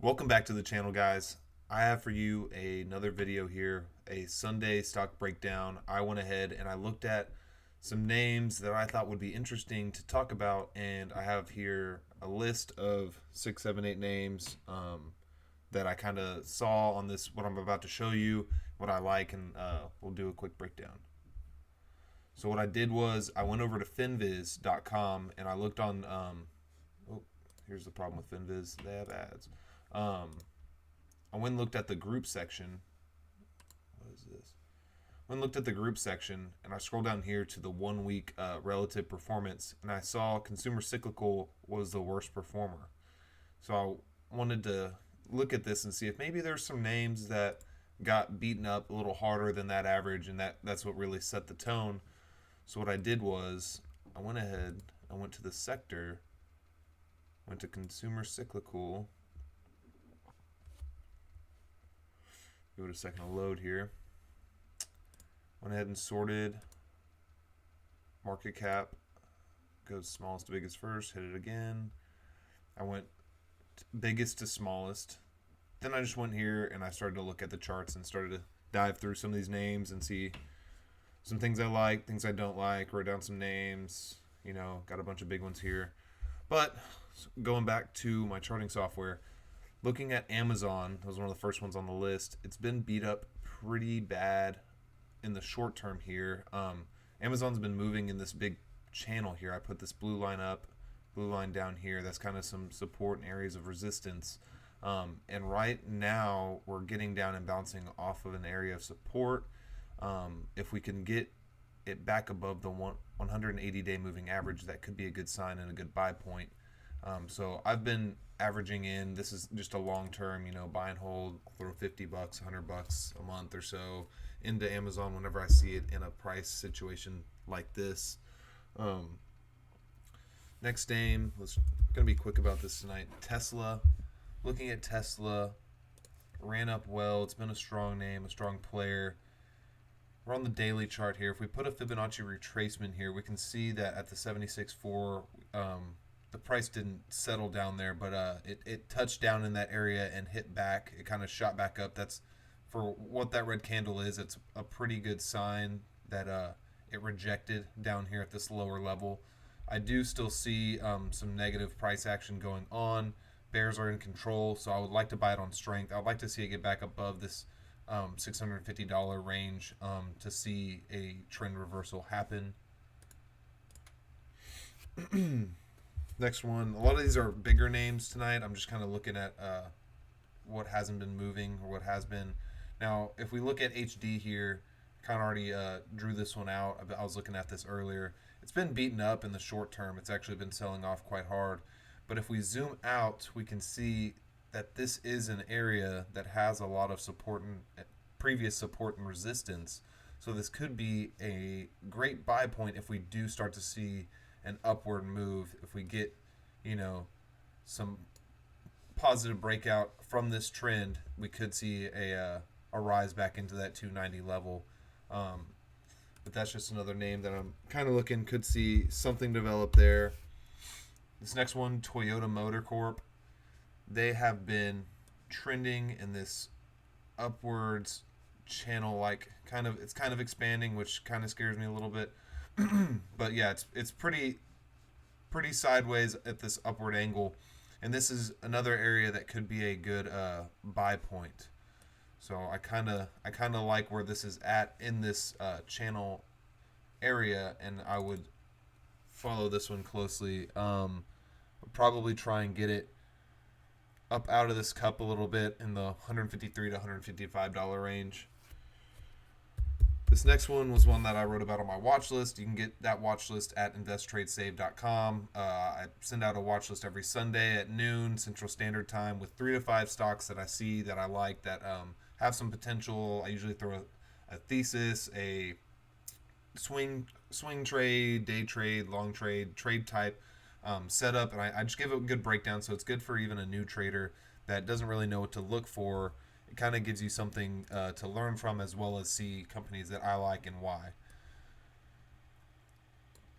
Welcome back to the channel, guys. I have for you another video here, a Sunday stock breakdown. I went ahead and I looked at some names that I thought would be interesting to talk about, and I have here a list of 6, 7, 8 names that I kind of saw on this, what I'm about to show you, what I like, and we'll do a quick breakdown. So what I did was I went over to Finviz.com and I looked on, oh, here's the problem with Finviz, they have ads. I went and looked at the group section. What is this? Went and looked at the group section, and I scrolled down here to the 1 week relative performance, and I saw consumer cyclical was the worst performer. So I wanted to look at this and see if maybe there's some names that got beaten up a little harder than that average, and that's what really set the tone. So what I did was I went ahead, I went to the sector, went to consumer cyclical. Give it a second to load here. Went ahead and sorted market cap. Goes smallest to biggest first. Hit it again. I went biggest to smallest. Then I just went here and I started to look at the charts and started to dive through some of these names and see some things I like, things I don't like. Wrote down some names. You know, got a bunch of big ones here. But going back to my charting software, looking at Amazon, that was one of the first ones on the list. It's been beat up pretty bad in the short term here. Amazon's been moving in this big channel here. I put this blue line up, blue line down here. That's kind of some support and areas of resistance. And right now, we're getting down and bouncing off of an area of support. If we can get it back above the 180-day moving average, that could be a good sign and a good buy point. So I've been averaging in, this is just a long term, you know, buy and hold, throw $50, $100 a month or so into Amazon whenever I see it in a price situation like this. Next name, gonna be quick about this tonight. Tesla. Looking at Tesla, ran up well. It's been a strong name, a strong player. We're on the daily chart here. If we put a Fibonacci retracement here, we can see that at the 76.4, the price didn't settle down there, but it touched down in that area and hit back. It kind of shot back up. That's for what that red candle is. It's a pretty good sign that it rejected down here at this lower level. I do still see some negative price action going on. Bears are in control, so I would like to buy it on strength. I would like to see it get back above this $650 range to see a trend reversal happen. Next one, a lot of these are bigger names tonight. I'm just kind of looking at what hasn't been moving or what has been. Now, if we look at HD here, kind of already drew this one out. I was looking at this earlier. It's been beaten up in the short term. It's actually been selling off quite hard. But if we zoom out, we can see that this is an area that has a lot of support and previous support and resistance. So this could be a great buy point if we do start to see an upward move. If we get, you know, some positive breakout from this trend, we could see a rise back into that 290 level. But that's just another name that I'm kind of looking, could see something develop there. This next one, Toyota Motor Corp. They have been trending in this upwards channel, like it's kind of expanding, which kind of scares me a little bit. But yeah, it's pretty sideways at this upward angle, and this is another area that could be a good buy point. So I kind of like where this is at in this channel area, and I would follow this one closely. Probably try and get it up out of this cup a little bit in the $153 to $155 range. This next one was one that I wrote about on my watch list. You can get that watch list at investtradesave.com. I send out a watch list every Sunday at noon Central Standard Time with 3 to 5 stocks that I see that I like, that have some potential. I usually throw a thesis, a swing trade, day trade, long trade type setup, and I just give it a good breakdown, so it's good for even a new trader that doesn't really know what to look for. It kind of gives you something to learn from, as well as see companies that I like and why.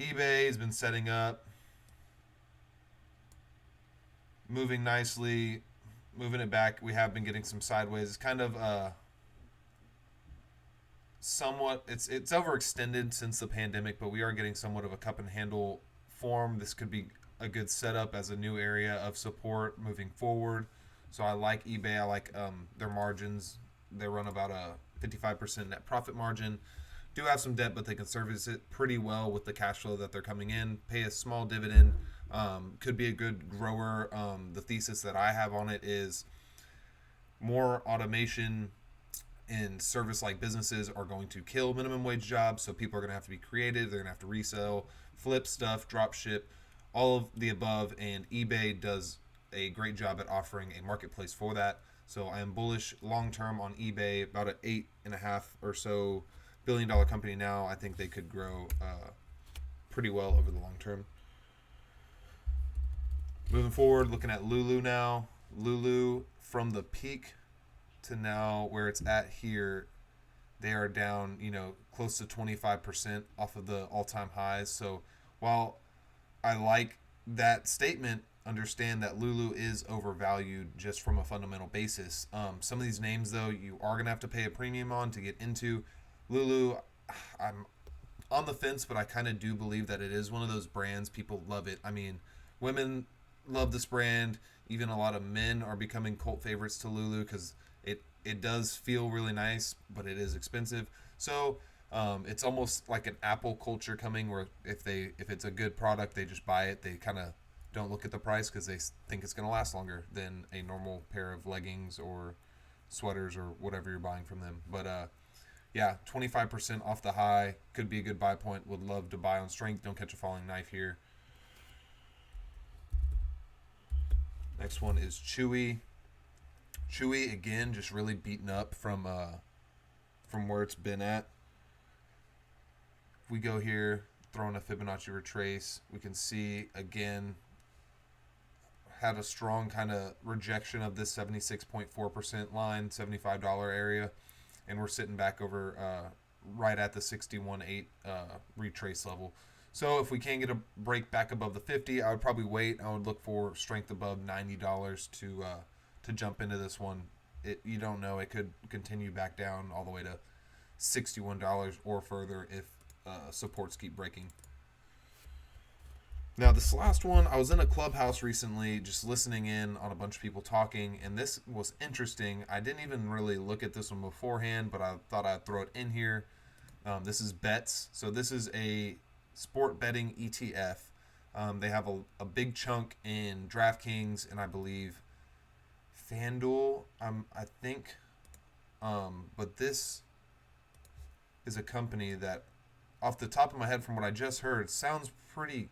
eBay has been setting up, moving nicely, moving it back. We have been getting some sideways. It's kind of somewhat it's overextended since the pandemic, but we are getting somewhat of a cup and handle form. This could be a good setup as a new area of support moving forward. So I like eBay. I like their margins. They run about a 55% net profit margin. Do have some debt, but they can service it pretty well with the cash flow that they're coming in. Pay a small dividend. Could be a good grower. The thesis that I have on it is more automation in service-like businesses are going to kill minimum wage jobs. So people are going to have to be creative. They're going to have to resell, flip stuff, drop ship, all of the above. And eBay does a great job at offering a marketplace for that. So I am bullish long-term on eBay. About an $8.5 or so billion-dollar company now. I think they could grow pretty well over the long term. Moving forward, looking at Lulu now. Lulu, from the peak to now where it's at here, they are down, close to 25% off of the all-time highs. So while I like that statement, understand that Lulu is overvalued just from a fundamental basis. Some of these names, though, you are going to have to pay a premium on to get into. Lulu, I'm on the fence, but I kind of do believe that it is one of those brands. People love it. I mean, women love this brand. Even a lot of men are becoming cult favorites to Lulu because it does feel really nice, but it is expensive. So it's almost like an Apple culture coming, where if it's a good product, they just buy it. They kind of don't look at the price because they think it's going to last longer than a normal pair of leggings or sweaters or whatever you're buying from them. But yeah, 25% off the high could be a good buy point. Would love to buy on strength. Don't catch a falling knife here. Next one is Chewy. Chewy, again, just really beaten up from where it's been at. If we go here, throwing a Fibonacci retrace, we can see, again, had a strong kind of rejection of this 76.4% line, $75 area, and we're sitting back over right at the 61.8 retrace level. So if we can get a break back above the 50, I would probably wait. I would look for strength above $90 to jump into this one. You don't know. It could continue back down all the way to $61 or further if supports keep breaking. Now, this last one, I was in a clubhouse recently just listening in on a bunch of people talking, and this was interesting. I didn't even really look at this one beforehand, but I thought I'd throw it in here. This is BETZ. So this is a sport betting ETF. They have a big chunk in DraftKings and I believe FanDuel, I think. But this is a company that, off the top of my head from what I just heard, sounds pretty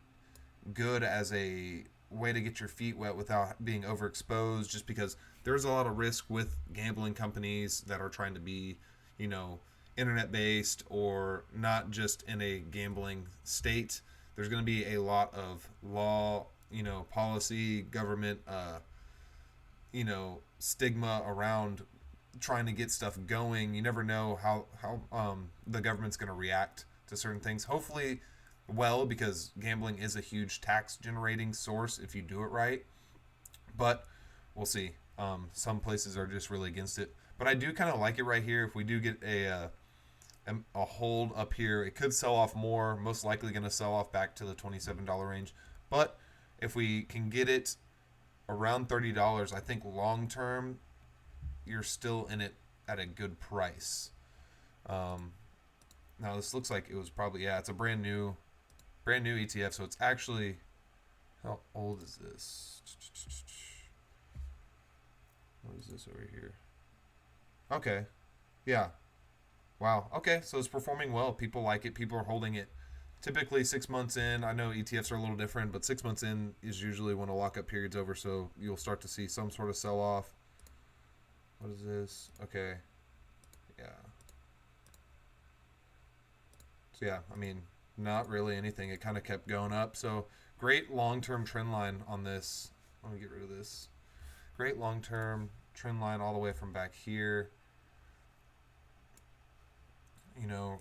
good as a way to get your feet wet without being overexposed, just because there's a lot of risk with gambling companies that are trying to be, internet based or not just in a gambling state. There's going to be a lot of law, policy, government, stigma around trying to get stuff going. You never know how the government's going to react to certain things. Hopefully well, because gambling is a huge tax generating source if you do it right. But we'll see. Some places are just really against it. But I do kind of like it right here. If we do get a hold up here, it could sell off more. Most likely going to sell off back to the $27 range. But if we can get it around $30, I think long term you're still in it at a good price. Now this looks like it was probably, it's a brand new ETF. So it's actually, how old is this? What is this over here? Okay. Yeah. Wow. Okay. So it's performing well. People like it. People are holding it. Typically 6 months in, I know ETFs are a little different, but 6 months in is usually when a lockup period's over. So you'll start to see some sort of sell off. What is this? Okay. Yeah. So yeah, I mean, not really anything. It kind of kept going up. So great long-term trend line on this. Let me get rid of this. Great long-term trend line all the way from back here.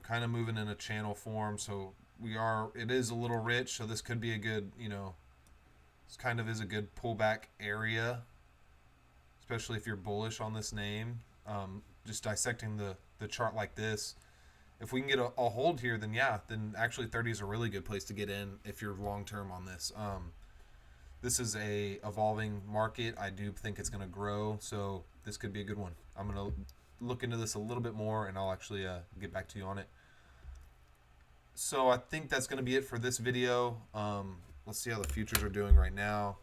Kind of moving in a channel form. So it is a little rich. So this could be a good, this kind of is a good pullback area. especially if you're bullish on this name. Just dissecting the chart like this, if we can get a hold here, then yeah, then actually 30 is a really good place to get in if you're long term on this. This is a evolving market. I do think it's going to grow, so this could be a good one. I'm going to look into this a little bit more, and I'll actually get back to you on it. So I think that's going to be it for this video. Let's see how the futures are doing right now.